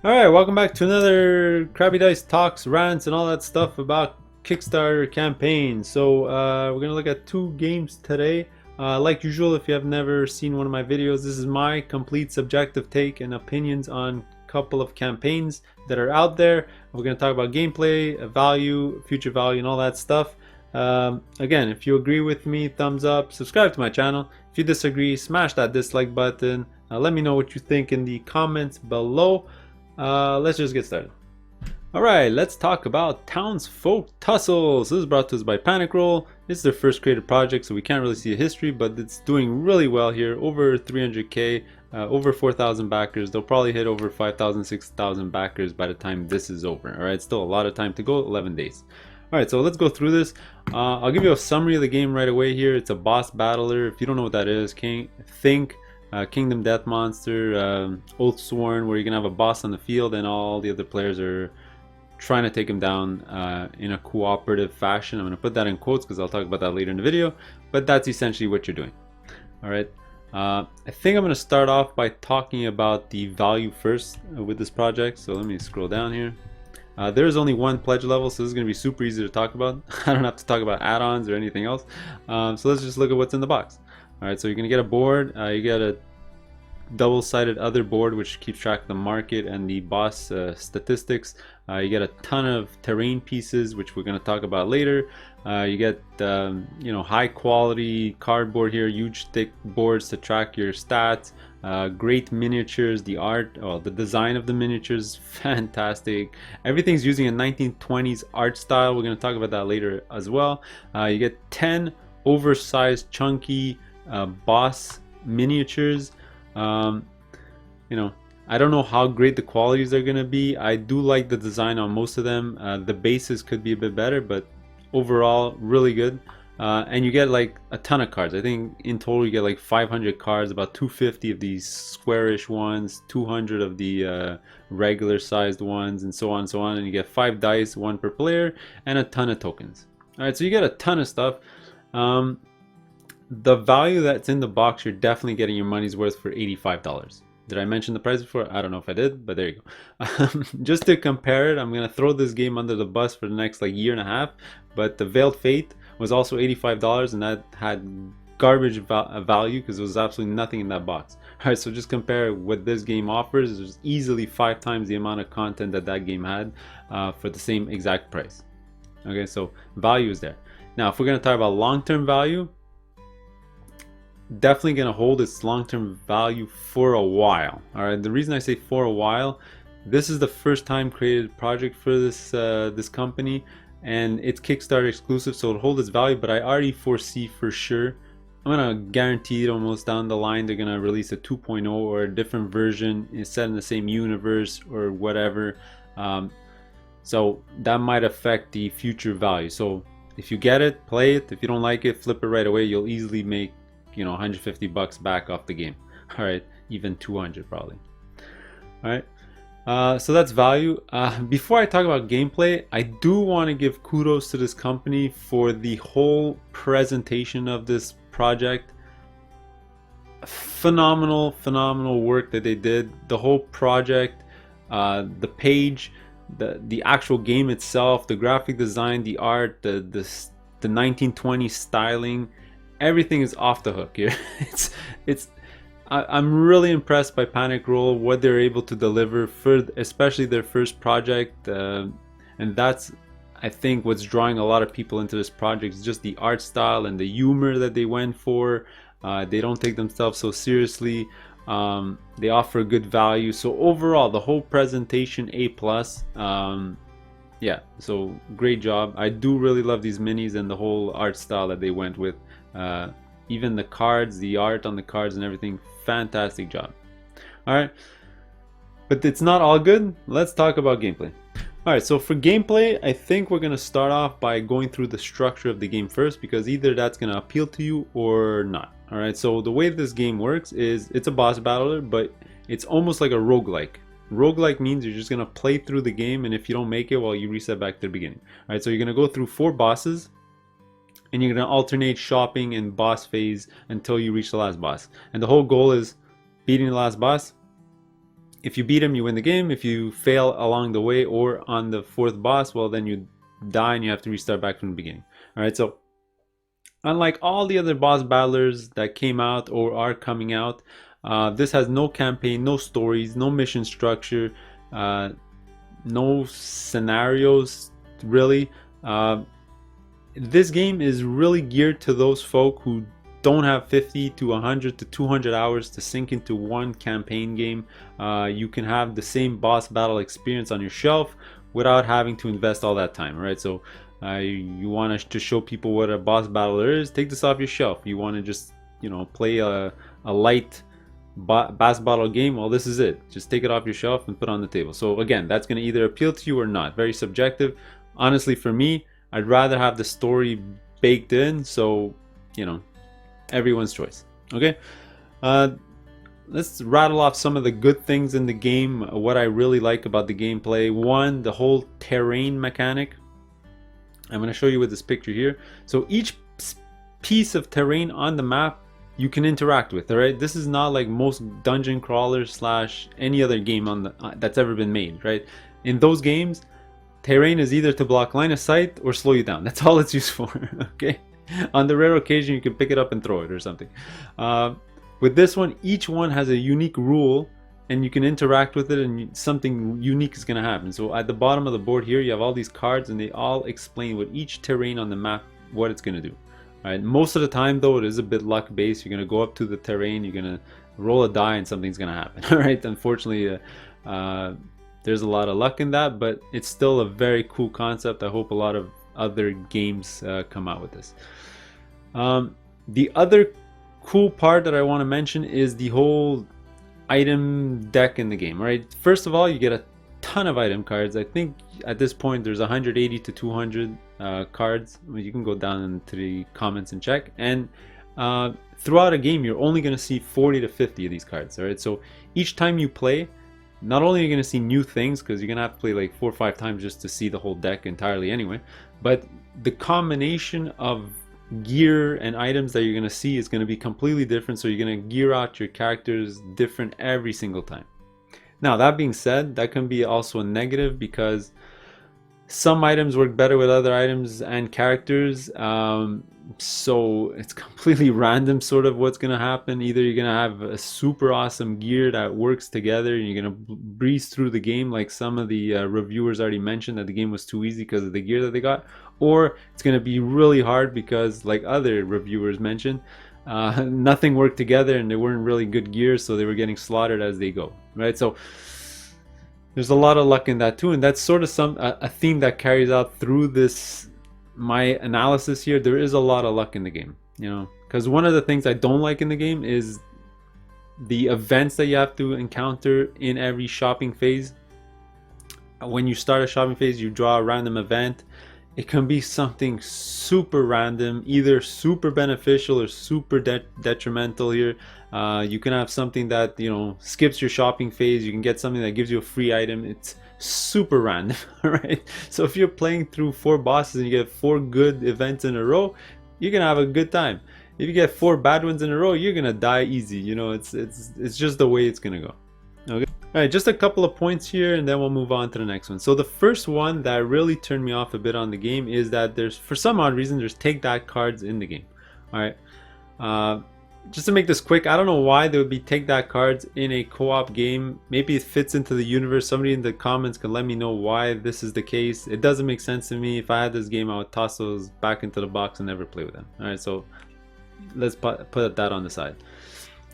Alright, welcome back to another Crabby Dice Talks, Rants, and all that stuff about Kickstarter campaigns. So we're going to look at two games today. Like usual, if you have never seen one of my videos, this is my complete subjective take and opinions on a couple of campaigns that are out there. We're going to talk about gameplay, value, future value, and all that stuff. Again, if you agree with me, thumbs up, subscribe to my channel. If you disagree, smash that dislike button. Let me know what you think in the comments below. Let's just get started. Alright, let's talk about Townsfolk Tussle. So this is brought to us by Panic Roll. It's their first creative project, so we can't really see a history, but it's doing really well here. Over 300k, over 4,000 backers. They'll probably hit over 5,000, 6,000 backers by the time this is over. Alright, still a lot of time to go, 11 days. Alright, so let's go through this. I'll give you a summary of the game right away here. It's a boss battler. If you don't know what that is, think Kingdom Death Monster, Oathsworn, where you're gonna have a boss on the field and all the other players are trying to take him down in a cooperative fashion. I'm gonna put that in quotes because I'll talk about that later in the video, but that's essentially what you're doing. Alright, I think I'm gonna start off by talking about the value first with this project. So let me scroll down here. There's only one pledge level, so this is going to be super easy to talk about. I don't have to talk about add-ons or anything else. So let's just look at what's in the box. Alright, so you're going to get a board. You get a double-sided other board which keeps track of the market and the boss statistics. You get a ton of terrain pieces, which we're going to talk about later. You get high quality cardboard here, huge thick boards to track your stats. Great miniatures. The art, the design of the miniatures, fantastic. Everything's using a 1920s art style. We're going to talk about that later as well. You get 10 oversized chunky boss miniatures. I don't know how great the qualities are going to be. I do like the design on most of them. The bases could be a bit better, but overall really good. And you get like a ton of cards. I think in total you get like 500 cards, about 250 of these squarish ones, 200 of the regular sized ones, and so on and so on. And you get 5 dice, 1 per player, and a ton of tokens. Alright, so you get a ton of stuff. The value that's in the box, you're definitely getting your money's worth for $85. Did I mention the price before? I don't know if I did, but there you go. Just to compare it, I'm gonna throw this game under the bus for the next like year and a half. But the Veiled Fate was also $85, and that had garbage value because there was absolutely nothing in that box. All right, so just compare what this game offers. There's easily 5 times the amount of content that that game had for the same exact price. Okay, so value is there. Now, if we're gonna talk about long-term value, definitely gonna hold its long-term value for a while. All right, the reason I say for a while, this is the first time created project for this company, and it's Kickstarter exclusive, so it'll hold its value. But I already foresee for sure, I'm gonna guarantee it almost down the line, they're gonna release a 2.0 or a different version set in the same universe or whatever. So that might affect the future value. So if you get it, play it. If you don't like it, flip it right away. You'll easily make 150 bucks back off the game. All right, even 200 probably. All right, so that's value. Before I talk about gameplay, I do want to give kudos to this company for the whole presentation of this project. Phenomenal work that they did. The whole project, the page, the actual game itself, the graphic design, the art, the 1920s styling. Everything is off the hook here. I'm really impressed by Panic Roll, what they're able to deliver for especially their first project, and that's, I think, what's drawing a lot of people into this project, is just the art style and the humor that they went for. They don't take themselves so seriously. They offer good value. So overall, the whole presentation A+. Yeah, so great job. I do really love these minis and the whole art style that they went with. Even the cards, the art on the cards and everything, fantastic job. Alright, but it's not all good. Let's talk about gameplay. Alright, so for gameplay, I think we're going to start off by going through the structure of the game first, because either that's going to appeal to you or not. Alright, so the way this game works is it's a boss battler, but it's almost like a roguelike. Roguelike means you're just going to play through the game, and if you don't make it, well, you reset back to the beginning. Alright, so you're going to go through 4 bosses, and you're going to alternate shopping and boss phase until you reach the last boss. And the whole goal is beating the last boss, If you beat him, you win the game. If you fail along the way or on the fourth boss, well, then you die and you have to restart back from the beginning. All right, so unlike all the other boss battlers that came out or are coming out, this has no campaign, no stories, no mission structure, no scenarios really. This game is really geared to those folk who don't have 50 to 100 to 200 hours to sink into one campaign game. You can have the same boss battle experience on your shelf without having to invest all that time, right? So you want to show people what a boss battler is, take this off your shelf. You want to just, you know, play a light boss battle game, well, this is it. Just take it off your shelf and put it on the table. So again, that's going to either appeal to you or not. Very subjective. Honestly, for me, I'd rather have the story baked in, so, you know, everyone's choice. Okay, let's rattle off some of the good things in the game, what I really like about the gameplay. One, the whole terrain mechanic. I'm going to show you with this picture here. So each piece of terrain on the map you can interact with. All right, this is not like most dungeon crawlers slash any other game on the that's ever been made, right? In those games, terrain is either to block line of sight or slow you down. That's all it's used for. Okay, on the rare occasion you can pick it up and throw it or something. With this one, each one has a unique rule and you can interact with it and something unique is going to happen. So at the bottom of the board here you have all these cards and they all explain what each terrain on the map, what it's going to do. All right, most of the time though it is a bit luck based. You're going to go up to the terrain, you're going to roll a die and something's going to happen. All right, unfortunately there's a lot of luck in that, but it's still a very cool concept. I hope a lot of other games come out with this. The other cool part that I want to mention is the whole item deck in the game. Right, first of all, you get a ton of item cards. I think at this point there's 180 to 200 cards. You can go down into the comments and check, and throughout a game you're only going to see 40 to 50 of these cards. All right, so each time you play, not only are you going to see new things, because you're going to have to play like 4 or 5 times just to see the whole deck entirely anyway, but the combination of gear and items that you're going to see is going to be completely different. So you're going to gear out your characters different every single time. Now that being said, that can be also a negative because some items work better with other items and characters, so it's completely random sort of what's going to happen. Either you're going to have a super awesome gear that works together and you're going to breeze through the game, like some of the reviewers already mentioned that the game was too easy because of the gear that they got, or it's going to be really hard because, like other reviewers mentioned, nothing worked together and they weren't really good gears, so they were getting slaughtered as they go, right? So there's a lot of luck in that too, and that's sort of a theme that carries out through this my analysis here. There is a lot of luck in the game, you know, because one of the things I don't like in the game is the events that you have to encounter in every shopping phase. When you start a shopping phase, you draw a random event. It can be something super random, either super beneficial or super detrimental here. You can have something that, you know, skips your shopping phase. You can get something that gives you a free item. It's super random, right? So if you're playing through 4 bosses and you get 4 good events in a row, you're gonna have a good time. If you get 4 bad ones in a row, you're gonna die easy. You know, it's just the way it's gonna go. Okay. All right, just a couple of points here and then we'll move on to the next one. So the first one that really turned me off a bit on the game is that there's, for some odd reason, there's take that cards in the game. All right, just to make this quick, I don't know why there would be take that cards in a co-op game. Maybe it fits into the universe. Somebody in the comments can let me know why this is the case. It doesn't make sense to me. If I had this game, I would toss those back into the box and never play with them. All right, so let's put that on the side.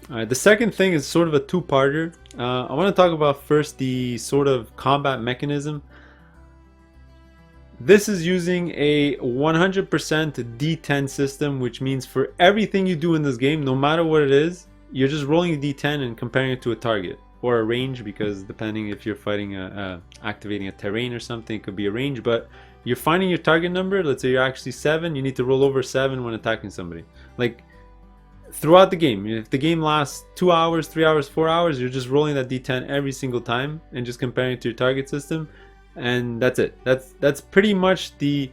All right, the second thing is sort of a two-parter. I want to talk about first the sort of combat mechanism. This is using a 100% D10 system, which means for everything you do in this game, no matter what it is, you're just rolling a D10 and comparing it to a target or a range, because depending if you're fighting activating a terrain or something, it could be a range. But you're finding your target number. Let's say you're actually 7, you need to roll over 7 when attacking somebody. Like, throughout the game, if the game lasts 2 hours, 3 hours, 4 hours, you're just rolling that D10 every single time and just comparing it to your target system, and that's it. That's pretty much the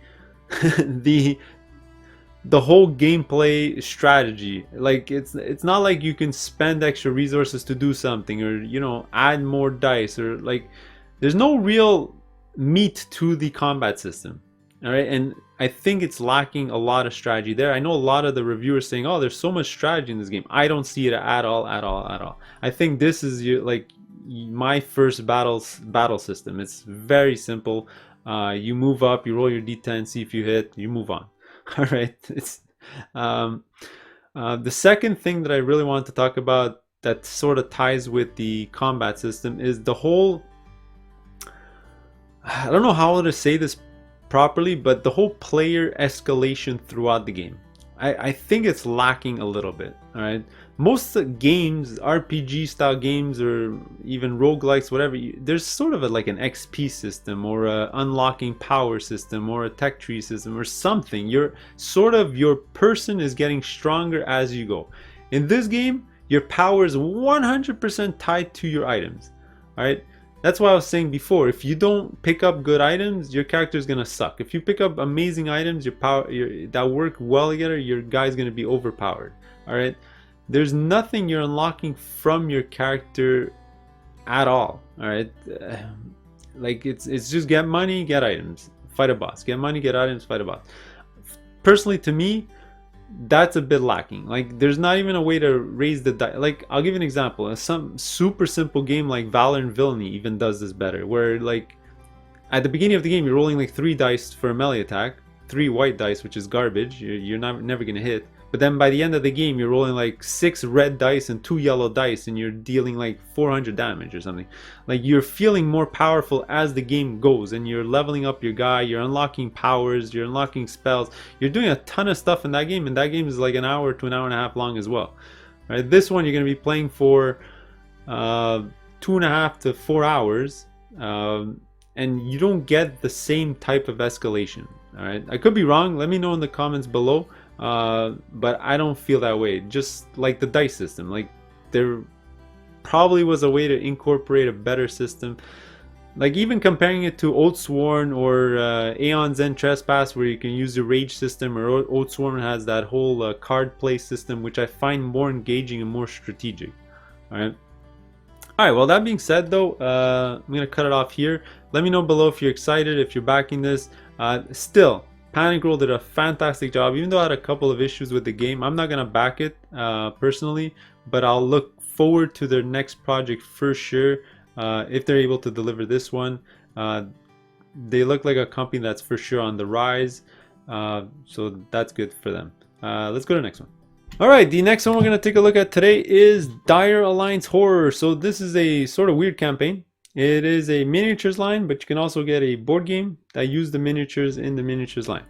the whole gameplay strategy. Like it's not like you can spend extra resources to do something, or you know, add more dice, or like there's no real meat to the combat system. All right, and I think it's lacking a lot of strategy there. I know a lot of the reviewers saying, "Oh, there's so much strategy in this game." I don't see it at all, at all, at all. I think this is like my first battle system. It's very simple. You move up, you roll your d10, see if you hit, you move on. All right. It's the second thing that I really want to talk about that sort of ties with the combat system is the whole. I don't know how to say this properly, but the whole player escalation throughout the game. I think it's lacking a little bit. All right, most games, RPG style games, or even roguelikes, whatever, there's sort of like an XP system, or a unlocking power system, or a tech tree system, or something. Your person is getting stronger as you go. In this game, your power is 100% tied to your items. All right. That's why I was saying before, if you don't pick up good items, your character is gonna suck. If you pick up amazing items, that work well together, your guy's gonna be overpowered. All right, there's nothing you're unlocking from your character at all. All right, like it's just get money, get items, fight a boss. Get money, get items, fight a boss. Personally, to me, that's a bit lacking. Like there's not even a way to raise the die. Like I'll give you an example. Some super simple game like Valor and Villainy even does this better, where like at the beginning of the game you're rolling like 3 dice for a melee attack, 3 white dice, which is garbage, you're never gonna hit. But then by the end of the game you're rolling like 6 red dice and 2 yellow dice, and you're dealing like 400 damage or something. Like you're feeling more powerful as the game goes, and you're leveling up your guy, you're unlocking powers, you're unlocking spells, you're doing a ton of stuff in that game, and that game is like an hour to an hour and a half long as well. Right, this one you're going to be playing for 2.5 to 4 hours, and you don't get the same type of escalation. All right, I could be wrong, let me know in the comments below. But I don't feel that way. Just like the dice system, like there probably was a way to incorporate a better system, like even comparing it to Oathsworn or Aeon's End Trespass, where you can use the rage system, or Oathsworn has that whole card play system, which I find more engaging and more strategic. All right, well, that being said though, I'm gonna cut it off here. Let me know below if you're excited, if you're backing this. Still, Panic Roll did a fantastic job. Even though I had a couple of issues with the game, I'm not gonna back it personally, but I'll look forward to their next project for sure, if they're able to deliver this one. They look like a company that's for sure on the rise, so that's good for them. Let's go to the next one. Alright, the next one we're going to take a look at today is Dire Alliance Horror. So this is a sort of weird campaign. It is a miniatures line, but you can also get a board game that uses the miniatures in the miniatures line.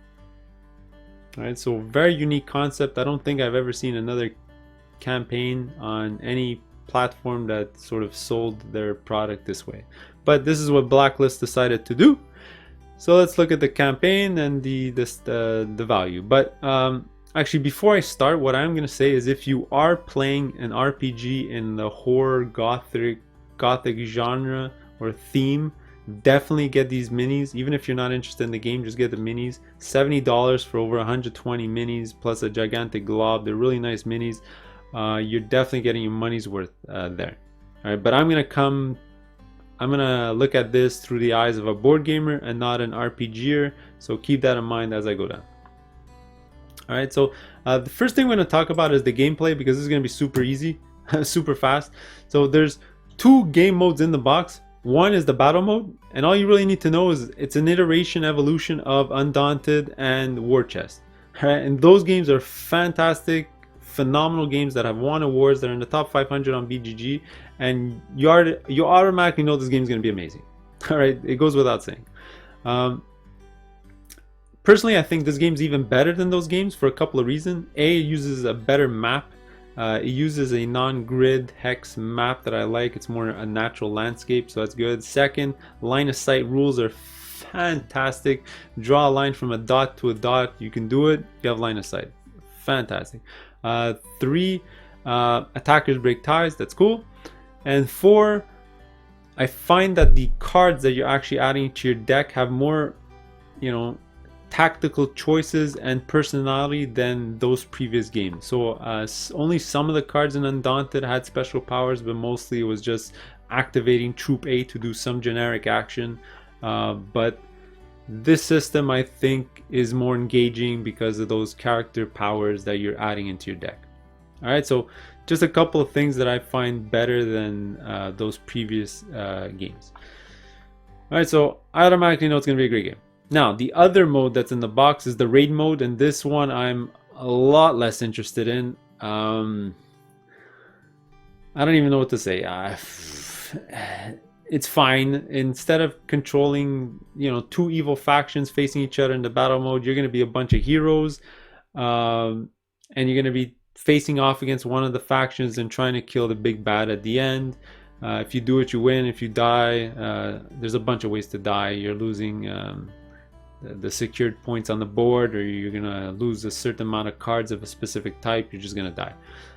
Alright, so very unique concept. I don't think I've ever seen another campaign on any platform that sort of sold their product this way. But this is what Blacklist decided to do. So let's look at the campaign and the value. But actually, before I start, what I'm going to say is if you are playing an RPG in the horror gothic genre or theme, definitely get these minis. Even if you're not interested in the game, just get the minis. $70 for over 120 minis plus a gigantic glob. They're really nice minis. You're definitely getting your money's worth there. All right, but I'm gonna look at this through the eyes of a board gamer and not an RPGer, so keep that in mind as I go down. All right, so the first thing we're going to talk about is the gameplay, because this is going to be super easy, super fast. So there's two game modes in the box. One is the battle mode, and all you really need to know is it's an iteration evolution of Undaunted and War Chest. All right, and those games are fantastic, phenomenal games that have won awards. They're in the top 500 on BGG, and you automatically know this game is going to be amazing. All right, it goes without saying. Personally, I think this game's even better than those games for a couple of reasons. A, it uses a better map. It uses a non-grid hex map that I like. It's more a natural landscape, so that's good. Second, line of sight rules are fantastic. Draw a line from a dot to a dot. You can do it. You have line of sight. Fantastic. 3, attackers break ties. That's cool. And 4, I find that the cards that you're actually adding to your deck have more, tactical choices and personality than those previous games. So only some of the cards in Undaunted had special powers, but mostly it was just activating Troop A to do some generic action. But this system, I think, is more engaging because of those character powers that you're adding into your deck. All right, so just a couple of things that I find better than those previous games. All right, so I automatically know it's going to be a great game. Now, the other mode that's in the box is the raid mode, and this one I'm a lot less interested in. I don't even know what to say. It's fine. Instead of controlling, two evil factions facing each other in the battle mode, you're going to be a bunch of heroes, and you're going to be facing off against one of the factions and trying to kill the big bad at the end. If you do it, you win. If you die, there's a bunch of ways to die. You're losing the secured points on the board, or you're gonna lose a certain amount of cards of a specific type. You're just gonna die.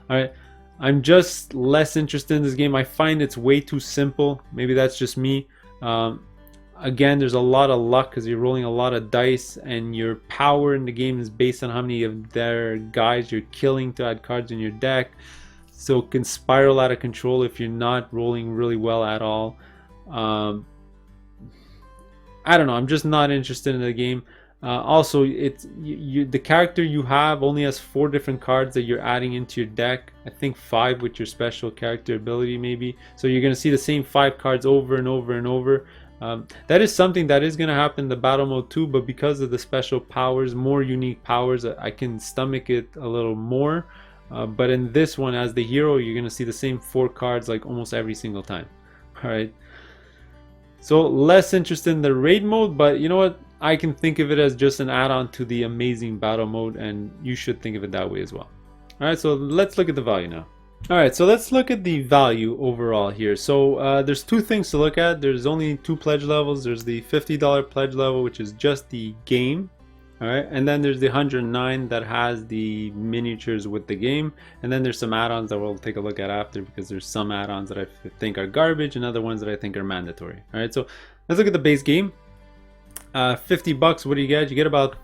All right, I'm just less interested in this game. I find it's way too simple. Maybe that's just me. Again, there's a lot of luck because you're rolling a lot of dice, and your power in the game is based on how many of their guys you're killing to add cards in your deck. So it can spiral out of control if you're not rolling really well at all. I don't know. I'm just not interested in the game. Also, the character you have only has 4 different cards that you're adding into your deck. I think 5 with your special character ability, maybe. So you're going to see the same 5 cards over and over and over. That is something that is going to happen in the battle mode too, but because of the special powers, more unique powers, I can stomach it a little more. But in this one, as the hero, you're going to see the same 4 cards like almost every single time. All right. So less interested in the raid mode, but you know what? I can think of it as just an add-on to the amazing battle mode, and you should think of it that way as well. All right, so let's look at the value now. All right, so let's look at the value overall here. So there's 2 things to look at. There's only 2 pledge levels. There's the $50 pledge level, which is just the game. All right, and then there's the 109 that has the miniatures with the game, and then there's some add-ons that we'll take a look at after, because there's some add-ons that I think are garbage and other ones that I think are mandatory. All right, so let's look at the base game. $50. What do you get? You get about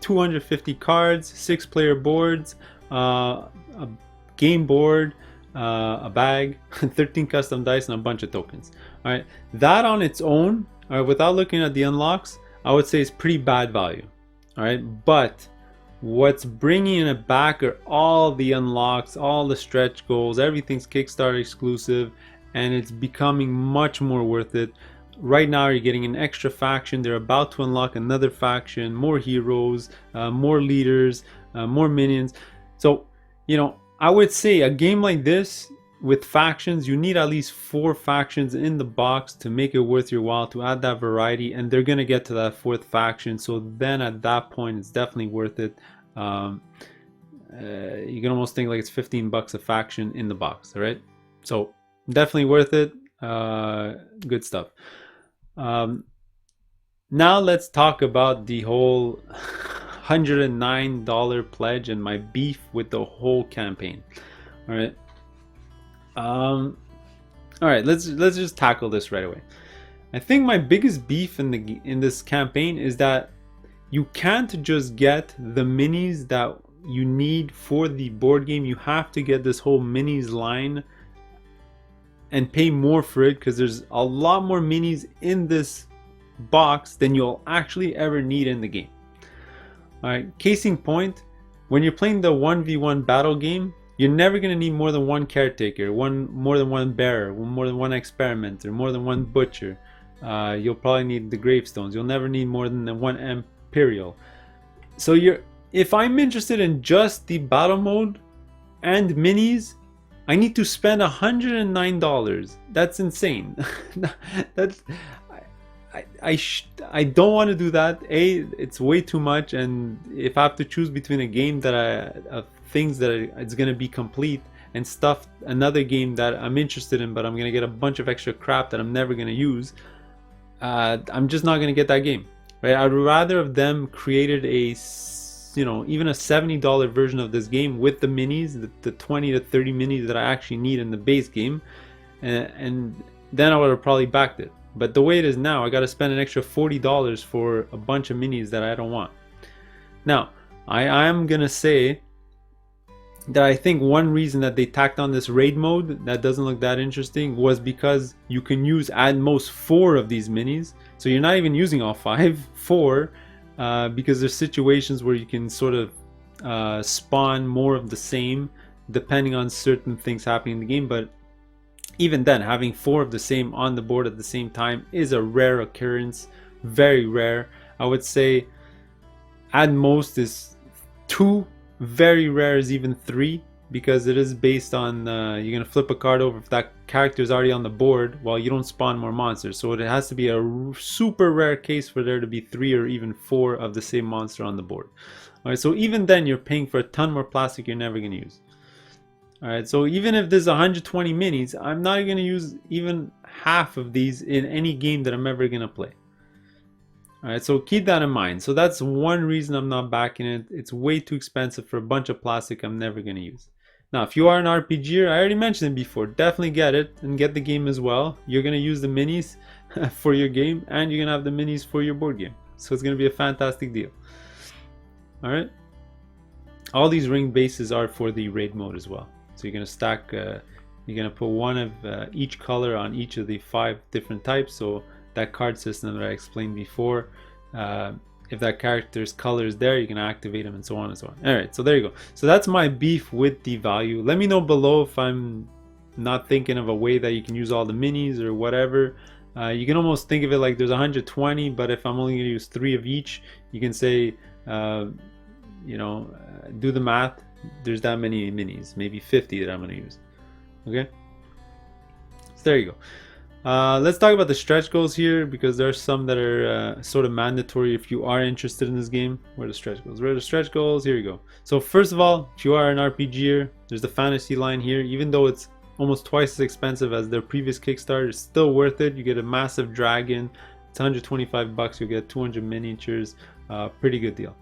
250 cards, 6-player boards, a game board, a bag, 13 custom dice, and a bunch of tokens. All right, that on its own, all right, without looking at the unlocks, I would say it's pretty bad value. All right, but what's bringing it back are all the unlocks, all the stretch goals, everything's Kickstarter exclusive, and it's becoming much more worth it. Right now you're getting an extra faction. They're about to unlock another faction, more heroes, more leaders, more minions. So, I would say a game like this with factions, you need at least 4 factions in the box to make it worth your while, to add that variety, and they're gonna get to that 4th faction. So then at that point, it's definitely worth it. You can almost think like it's $15 a faction in the box. All right, so definitely worth it. Good stuff. Now let's talk about the whole $109 pledge and my beef with the whole campaign. All right. All right, let's just tackle this right away. I think my biggest beef in this campaign is that you can't just get the minis that you need for the board game. You have to get this whole minis line and pay more for it, because there's a lot more minis in this box than you'll actually ever need in the game. All right, case in point, when you're playing the 1v1 battle game, you're never going to need more than 1 caretaker, more than 1 bearer, more than 1 experimenter, more than 1 butcher. You'll probably need the gravestones. You'll never need more than 1 imperial. So if I'm interested in just the battle mode and minis, I need to spend $109. That's insane. I don't want to do that. It's way too much, and if I have to choose between a game that things that it's going to be complete and stuff, another game that I'm interested in but I'm going to get a bunch of extra crap that I'm never going to use, I'm just not going to get that game, right? I'd rather have them created even a $70 version of this game with the minis, the 20 to 30 minis that I actually need in the base game, and then I would have probably backed it. But the way it is now, I got to spend an extra $40 for a bunch of minis that I don't want. Now, I am gonna say that I think one reason that they tacked on this raid mode that doesn't look that interesting was because you can use at most 4 of these minis. So you're not even using all 5, 4, because there's situations where you can sort of spawn more of the same depending on certain things happening in the game. But even then, having 4 of the same on the board at the same time is a rare occurrence, very rare. I would say at most is 2, very rare is even 3, because it is based on you're gonna flip a card over if that character is already on the board while you don't spawn more monsters. So it has to be a super rare case for there to be 3 or even 4 of the same monster on the board. Alright, so even then you're paying for a ton more plastic you're never gonna use. Alright, so even if there's 120 minis, I'm not gonna use even half of these in any game that I'm ever gonna play. Alright, so keep that in mind. So that's one reason I'm not backing it. It's way too expensive for a bunch of plastic I'm never going to use. Now, if you are an RPGer, I already mentioned it before, definitely get it and get the game as well. You're going to use the minis for your game, and you're going to have the minis for your board game. So it's going to be a fantastic deal. Alright. All these ring bases are for the raid mode as well. So you're going to stack, you're going to put one of each color on each of the 5 different types. So that card system that I explained before, if that character's color is there, you can activate them and so on and so on. Alright, so there you go. So that's my beef with the value. Let me know below if I'm not thinking of a way that you can use all the minis or whatever. You can almost think of it like there's 120, but if I'm only going to use 3 of each, you can say, you know, do the math. There's that many minis, maybe 50 that I'm going to use. Okay? So there you go. Let's talk about the stretch goals here, because there are some that are sort of mandatory if you are interested in this game. Where are the stretch goals? Where are the stretch goals? Here you go. So first of all, if you are an RPGer, there's the fantasy line here. Even though it's almost twice as expensive as their previous Kickstarter, it's still worth it. You get a massive dragon. It's 125 bucks. You'll get 200 miniatures. Pretty good deal.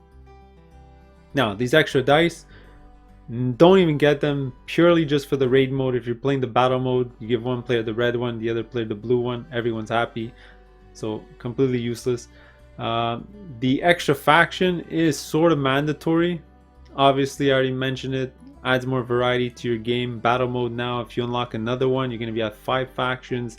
Now, these extra dice, don't even get them, purely just for the raid mode. If you're playing the battle mode, you give one player the red one, the other player the blue one, everyone's happy. So completely useless. The extra faction is sort of mandatory. Obviously, I already mentioned it, adds more variety to your game. Battle mode now, if you unlock another one, you're going to be at 5 factions.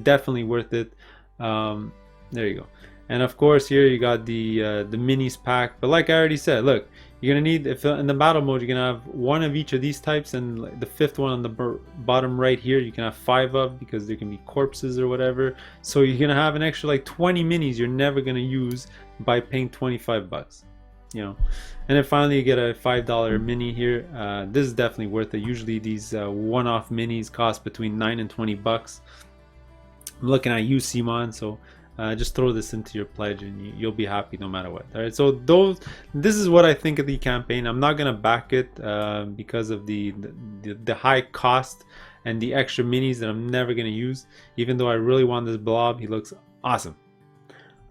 Definitely worth it. There you go. And of course here you got the minis pack. But like I already said, look, you're gonna need, if in the battle mode, you're gonna have 1 of each of these types, and the 5th one on the bottom right here you can have 5 of, because there can be corpses or whatever. So you're gonna have an extra like 20 minis you're never gonna use by paying 25 bucks, you know. And then finally you get a $5 mini here. This is definitely worth it. Usually these one-off minis cost between 9 and 20 bucks. I'm looking at you, Simon, so just throw this into your pledge and you'll be happy no matter what. All right, so this is what I think of the campaign. I'm not gonna back it because of the high cost and the extra minis that I'm never gonna use, even though I really want this blob. He looks awesome.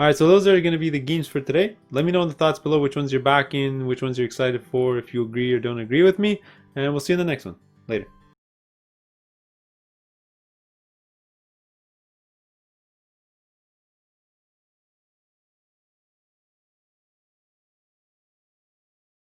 All right, so those are going to be the games for today. Let me know in the thoughts below which ones you're backing, which ones you're excited for, if you agree or don't agree with me, and we'll see you in the next one. Later.